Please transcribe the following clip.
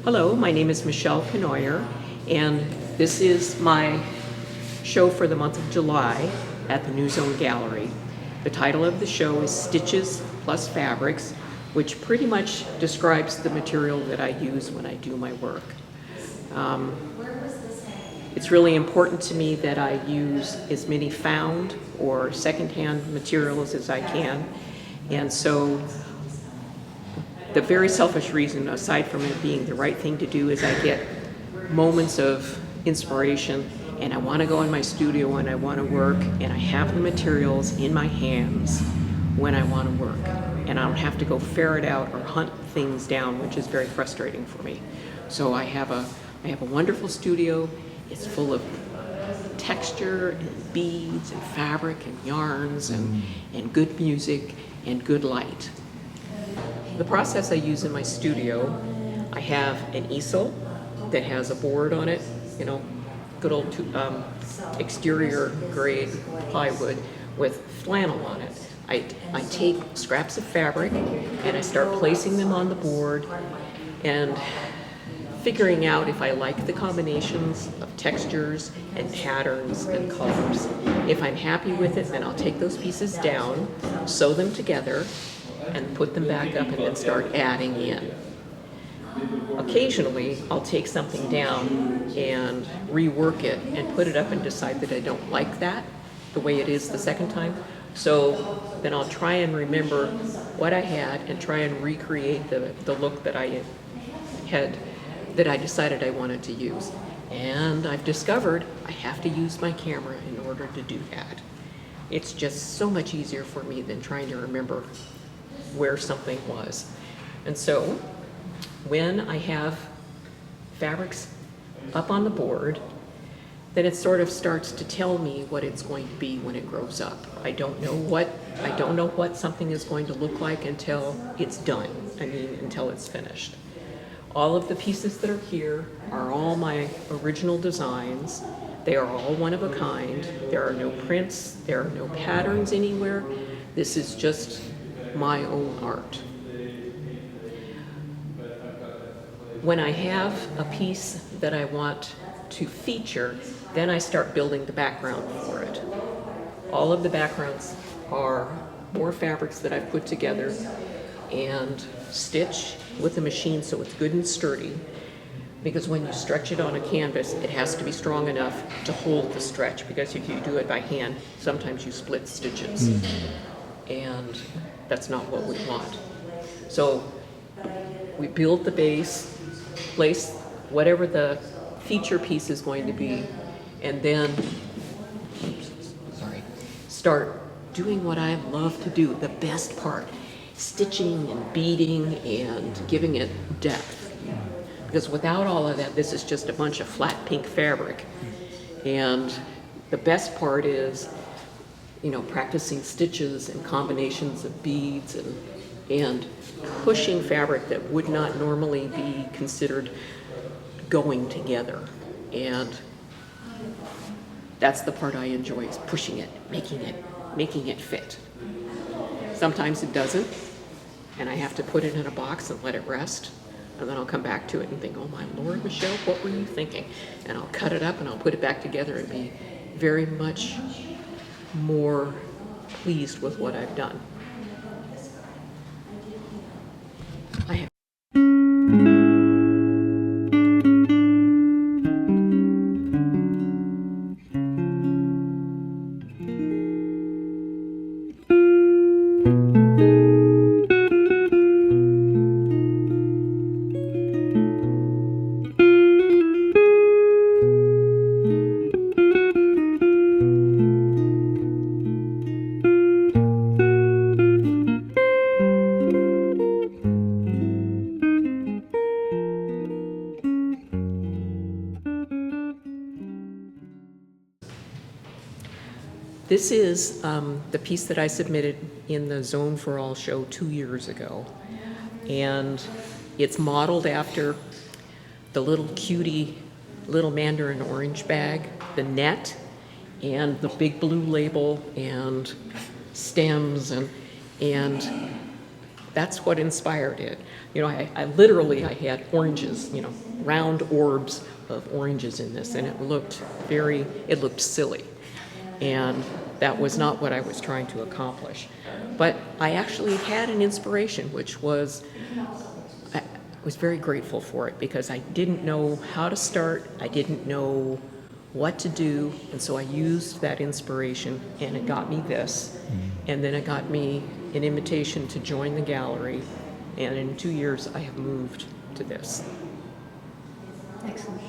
Hello, my name is Mischelle Pennoyer, and this is my show for the month of July at the New Zone Gallery. The title of the show is Stitches Plus Fabrics, which pretty much describes the material that I use when I do my work. It's really important to me that I use as many found or secondhand materials as I can, and so the very selfish reason, aside from it being the right thing to do, is I get moments of inspiration and I want to go in my studio and I want to work, and I have the materials in my hands when I want to work, and I don't have to go ferret out or hunt things down, which is very frustrating for me. So I have a wonderful studio. It's full of texture and beads and fabric and yarns and good music and good light. The process I use in my studio, I have an easel that has a board on it, good old exterior grade plywood with flannel on it. I take scraps of fabric and I start placing them on the board and figuring out if I like the combinations of textures and patterns and colors. If I'm happy with it, then I'll take those pieces down, sew them together, and put them back up and then start adding in. Occasionally, I'll take something down and rework it and put it up and decide that I don't like that the way it is the second time. So then I'll try and remember what I had and try and recreate the look that I decided I wanted to use. And I've discovered I have to use my camera in order to do that. It's just so much easier for me than trying to remember where something was. And so when I have fabrics up on the board, then it sort of starts to tell me what it's going to be when it grows up. I don't know what something is going to look like until it's done. Until it's finished. All of the pieces that are here are all my original designs. They are all one of a kind. There are no prints, there are no patterns anywhere. This is just my own art. When I have a piece that I want to feature, then I start building the background for it. All of the backgrounds are more fabrics that I've put together and stitch with the machine so it's good and sturdy, because when you stretch it on a canvas, it has to be strong enough to hold the stretch, because if you do it by hand, sometimes you split stitches. And that's not what we want. So we build the base, place whatever the feature piece is going to be, and then start doing what I love to do, the best part, stitching and beading and giving it depth. Because without all of that, this is just a bunch of flat pink fabric. And the best part is practicing stitches and combinations of beads and pushing fabric that would not normally be considered going together. And that's the part I enjoy, is pushing it, making it fit. Sometimes it doesn't, and I have to put it in a box and let it rest. And then I'll come back to it and think, oh my Lord, Mischelle, what were you thinking? And I'll cut it up and I'll put it back together and be very much more pleased with what I've done. I have This is the piece that I submitted in the Zone for All show 2 years ago. And it's modeled after the little cutie, little mandarin orange bag, the net, and the big blue label, and stems, and that's what inspired it. You know, I literally had oranges, you know, round orbs of oranges in this, and it looked silly. And that was not what I was trying to accomplish. But I actually had an inspiration, which was, I was very grateful for it because I didn't know how to start, I didn't know what to do, and so I used that inspiration, and it got me this, and then it got me an invitation to join the gallery, and in 2 years I have moved to this. Excellent.